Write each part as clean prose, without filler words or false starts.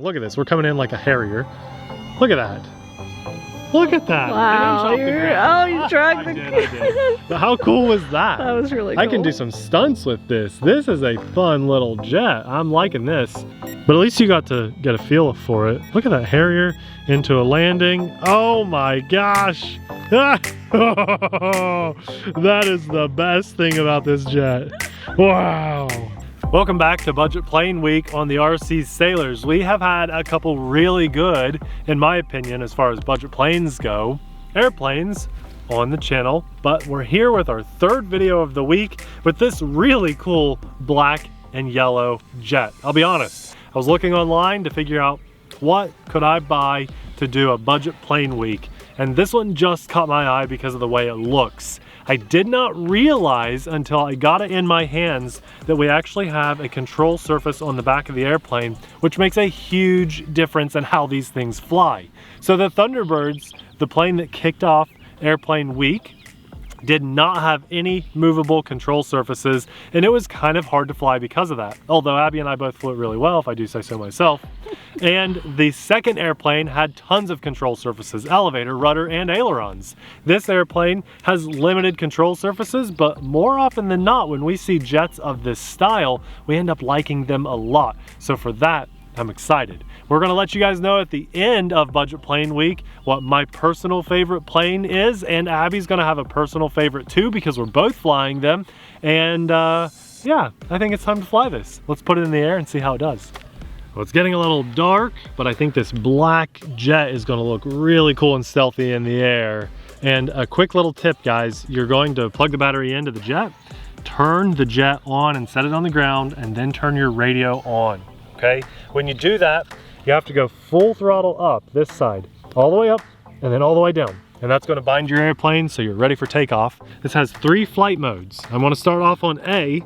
Look at this. We're coming in like a Harrier. Look at that. Look at that. Wow. You dragged I did. But how cool was that? That was really cool. I can do some stunts with this. This is a fun little jet. I'm liking this. But at least you got to get a feel for it. Look at that Harrier into a landing. Oh my gosh. That is the best thing about this jet. Wow. Welcome back to Budget Plane Week on the TheRcSaylors. We have had a couple really good, in my opinion, as far as budget planes go, airplanes on the channel, but we're here with our third video of the week with this really cool black and yellow jet. I'll be honest, I was looking online to figure out what could I buy to do a budget plane week, and this one just caught my eye because of the way it looks. I did not realize until I got it in my hands that we actually have a control surface on the back of the airplane, which makes a huge difference in how these things fly. So the Thunderbirds, the plane that kicked off Airplane Week, did not have any movable control surfaces, and it was kind of hard to fly because of that. Although Abby and I both flew it really well, if I do say so myself. And the second airplane had tons of control surfaces, elevator, rudder, and ailerons. This airplane has limited control surfaces, but more often than not, when we see jets of this style, we end up liking them a lot. So for that, I'm excited. We're gonna let you guys know at the end of Budget Plane Week what my personal favorite plane is, and Abby's gonna have a personal favorite too because we're both flying them. And yeah, I think it's time to fly this. Let's put it in the air and see how it does. Well, it's getting a little dark, but I think this black jet is gonna look really cool and stealthy in the air. And a quick little tip, guys, you're going to plug the battery into the jet, turn the jet on and set it on the ground, and then turn your radio on. Okay, when you do that, you have to go full throttle up this side, all the way up and then all the way down. And that's going to bind your airplane so you're ready for takeoff. This has 3 flight modes. I'm going to start off on A,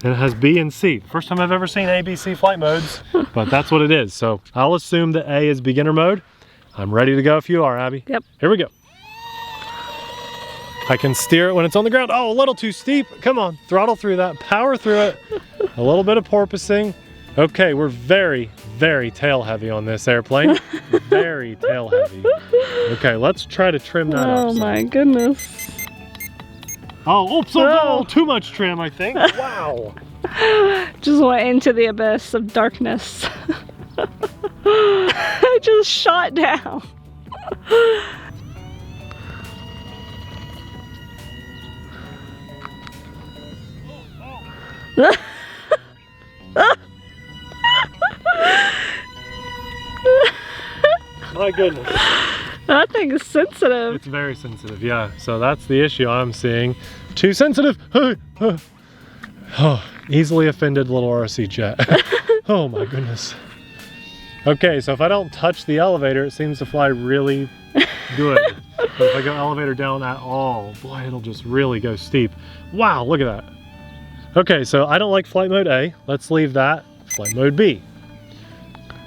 and it has B and C. First time I've ever seen A, B, C flight modes, but that's what it is. So I'll assume that A is beginner mode. I'm ready to go if you are, Abby. Yep. Here we go. I can steer it when it's on the ground. Oh, a little too steep. Come on, throttle through that, power through it. A little bit of porpoising. Okay, we're very, very tail heavy on this airplane. Very tail heavy. Okay, let's try to trim that up. Oh my goodness. Oh, oops, oh, too much trim, I think. Wow. Just went into the abyss of darkness. I just shot down. My goodness. That thing is sensitive. It's very sensitive, yeah. So that's the issue I'm seeing. Too sensitive. Oh, easily offended little RC jet. Oh my goodness. Okay, so if I don't touch the elevator, it seems to fly really good. But if I go elevator down at all, boy, it'll just really go steep. Wow, look at that. Okay, so I don't like flight mode A. Let's leave that. Flight mode B.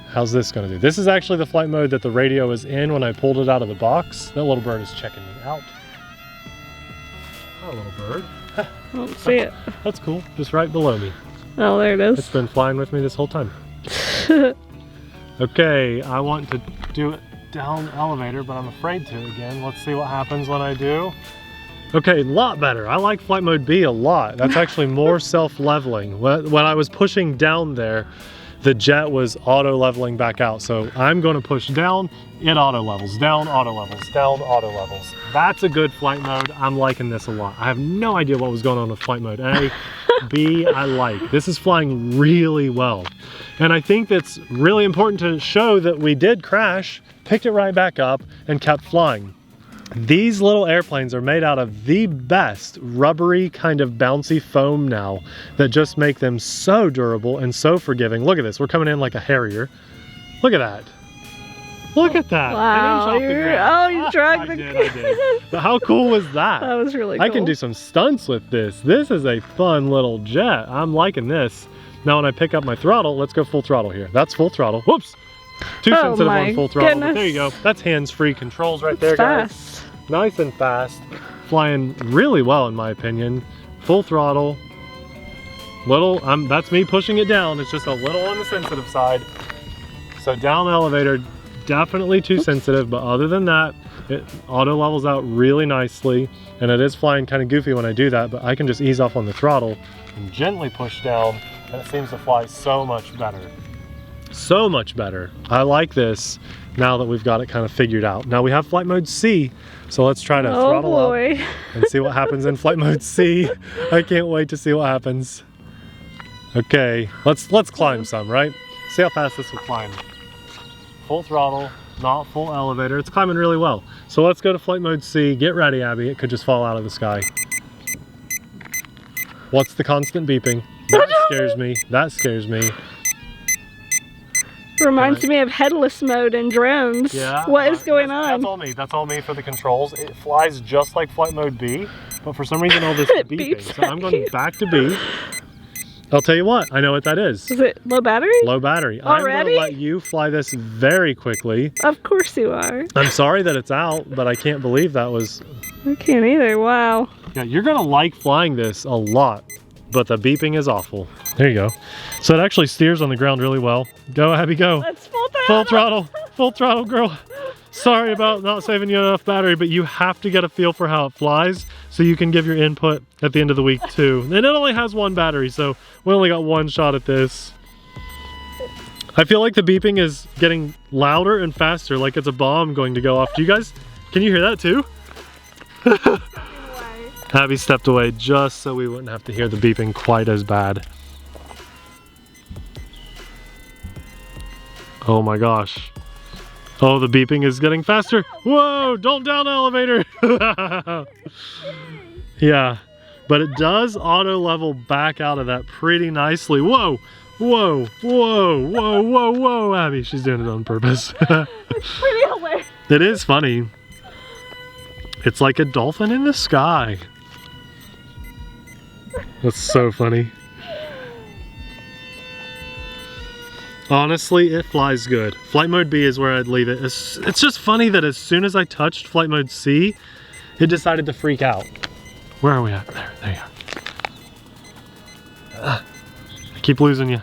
How's this gonna do? This is actually the flight mode that the radio was in when I pulled it out of the box. That little bird is checking me out. Hi, little bird. I don't see it. That's cool, just right below me. Oh, there it is. It's been flying with me this whole time. Okay, I want to do it down the elevator, but I'm afraid to again. Let's see what happens when I do. Okay, a lot better. I like flight mode B a lot. That's actually more self-leveling. When I was pushing down there, the jet was auto leveling back out. So I'm going to push down, it auto levels, down, auto levels, down, auto levels. That's a good flight mode. I'm liking this a lot. I have no idea what was going on with flight mode A. B, I like. This is flying really well. And I think that's really important to show that we did crash, picked it right back up, and kept flying. These little airplanes are made out of the best rubbery kind of bouncy foam now that just make them so durable and so forgiving. Look at this, we're coming in like a Harrier. Look at that. Look at that. Wow, you dragged I did. But how cool was that? That was really cool. I can do some stunts with this. This is a fun little jet. I'm liking this. Now when I pick up my throttle, let's go full throttle here. That's full throttle. Whoops. Too sensitive on full throttle. But there you go. That's hands-free controls right there, guys. Nice and fast. Flying really well in my opinion. Full throttle. Little, that's me pushing it down. It's just a little on the sensitive side. So down elevator, definitely too sensitive, but other than that, it auto levels out really nicely, and it is flying kind of goofy when I do that, but I can just ease off on the throttle and gently push down, and it seems to fly so much better. So much better. I like this now that we've got it kind of figured out. Now we have flight mode C, so let's try to throttle up and see what happens in flight mode C. I can't wait to see what happens. Okay, let's climb some, right? See how fast this will climb. Full throttle, not full elevator. It's climbing really well. So let's go to flight mode C. Get ready, Abby. It could just fall out of the sky. What's the constant beeping? That scares me. That scares me. Reminds me of headless mode in drones. Yeah. What is going on? That's all me. That's all me for the controls. It flies just like flight mode B, but for some reason all this It beeping. beeps So I'm going back to B. I'll tell you what, I know what that is. Is it low battery? Low battery. Already? I'm going to let you fly this very quickly. Of course you are. I'm sorry that it's out, but I can't believe that was... I can't either, wow. Yeah, you're going to like flying this a lot, but the beeping is awful. There you go. So it actually steers on the ground really well. Go, Abby, go. That's full throttle. Full throttle. Full throttle, girl. Sorry about not saving you enough battery, but you have to get a feel for how it flies so you can give your input at the end of the week too. And it only has one battery, so we only got one shot at this. I feel like the beeping is getting louder and faster, like it's a bomb going to go off. Do you guys, can you hear that too? Abby stepped away just so we wouldn't have to hear the beeping quite as bad. Oh my gosh. Oh, the beeping is getting faster. Whoa, don't down elevator. Yeah, but it does auto level back out of that pretty nicely. Whoa, whoa, whoa, whoa, whoa, whoa, Abby, she's doing it on purpose. It's pretty hilarious. It is funny. It's like a dolphin in the sky. That's so funny. Honestly, it flies good. Flight mode B is where I'd leave it. It's just funny that as soon as I touched flight mode C, it decided to freak out. Where are we at? There you are. I keep losing you.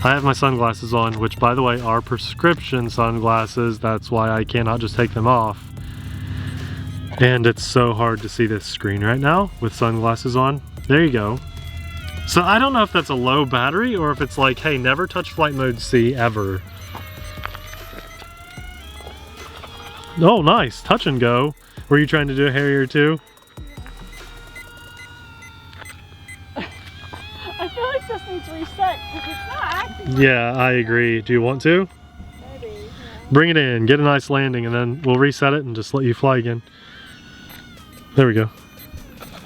I have my sunglasses on, which by the way are prescription sunglasses. That's why I cannot just take them off. And it's so hard to see this screen right now with sunglasses on. There you go. So I don't know if that's a low battery or if it's like, hey, never touch flight mode C ever. Oh, nice. Touch and go. Were you trying to do a Harrier too? I feel like this needs reset because it's not acting. Yeah, I agree. Do you want to? Maybe. Yeah. Bring it in, get a nice landing, and then we'll reset it and just let you fly again. There we go.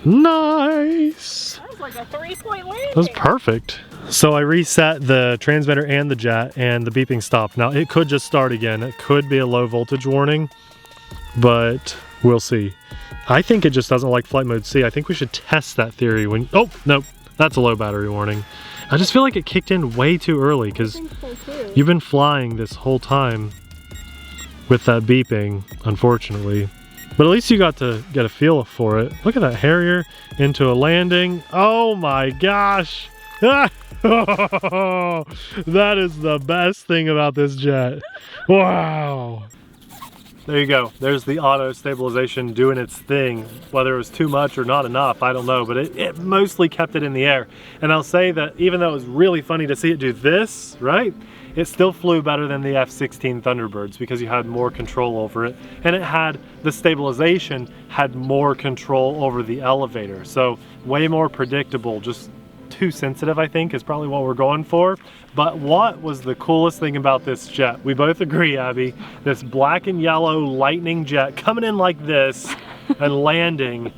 Nice! That was like a 3-point landing. That was perfect. So I reset the transmitter and the jet, and the beeping stopped. Now it could just start again. It could be a low voltage warning, but we'll see. I think it just doesn't like flight mode C. I think we should test that theory when... Oh, nope. That's a low battery warning. I just feel like it kicked in way too early because you've been flying this whole time with that beeping, unfortunately. But at least you got to get a feel for it. Look at that Harrier into a landing. Oh my gosh. That is the best thing about this jet. Wow. There you go. There's the auto stabilization doing its thing. Whether it was too much or not enough, I don't know, but it mostly kept it in the air. And I'll say that even though it was really funny to see it do this, right? It still flew better than the F-16 Thunderbirds because you had more control over it. And it had, the stabilization had more control over the elevator. So way more predictable, just too sensitive, I think, is probably what we're going for. But what was the coolest thing about this jet? We both agree, Abby, this black and yellow lightning jet coming in like this and landing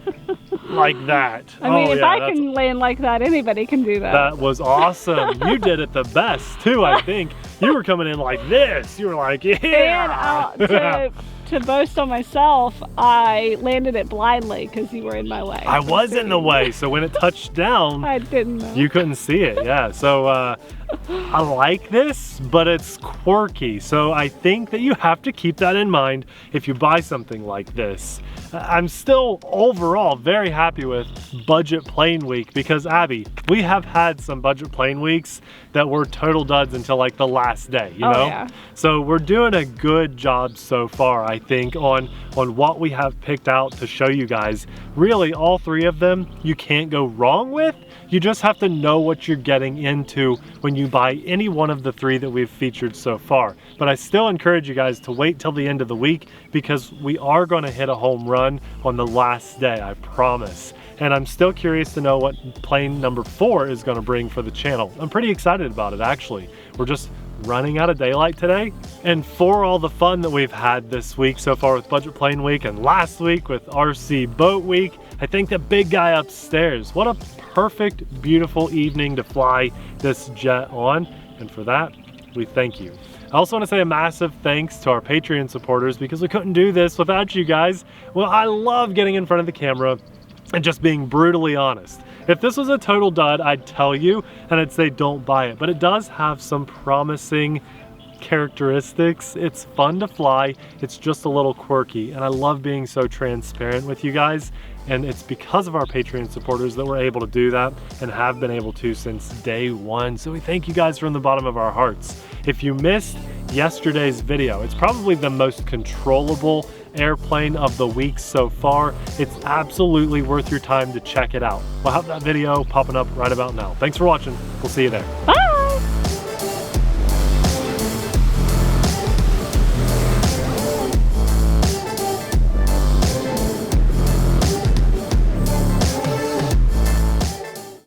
like that. I mean, if I can land like that, anybody can do that. That was awesome. You did it the best too, I think. You were coming in like this. You were like, yeah. And to boast on myself, I landed it blindly because you were in my way. I was in the way, so when it touched down, I didn't know. You couldn't see it, yeah. So I like this, but it's quirky. So I think that you have to keep that in mind if you buy something like this. I'm still overall very happy with budget plane week because Abby, we have had some budget plane weeks that were total duds until like the last day, you know? Yeah. So we're doing a good job so far, I think, on what we have picked out to show you guys. Really, all three of them you can't go wrong with. You just have to know what you're getting into when you buy any one of the three that we've featured so far. But I still encourage you guys to wait till the end of the week because we are going to hit a home run on the last day, I promise. And I'm still curious to know what plane number 4 is going to bring for the channel. I'm pretty excited about it, actually. We're just running out of daylight today. And for all the fun that we've had this week so far with Budget Plane Week and last week with RC Boat Week, I think the big guy upstairs, what a perfect, beautiful evening to fly this jet on. And for that, we thank you. I also want to say a massive thanks to our Patreon supporters because we couldn't do this without you guys. Well, I love getting in front of the camera and just being brutally honest. If this was a total dud, I'd tell you and I'd say don't buy it, but it does have some promising characteristics. It's fun to fly, it's just a little quirky, and I love being so transparent with you guys, and it's because of our Patreon supporters that we're able to do that and have been able to since day one. So we thank you guys from the bottom of our hearts. If you missed yesterday's video, it's probably the most controllable airplane of the week so far. It's absolutely worth your time to check it out. We'll have that video popping up right about now. Thanks for watching. We'll see you there. Bye.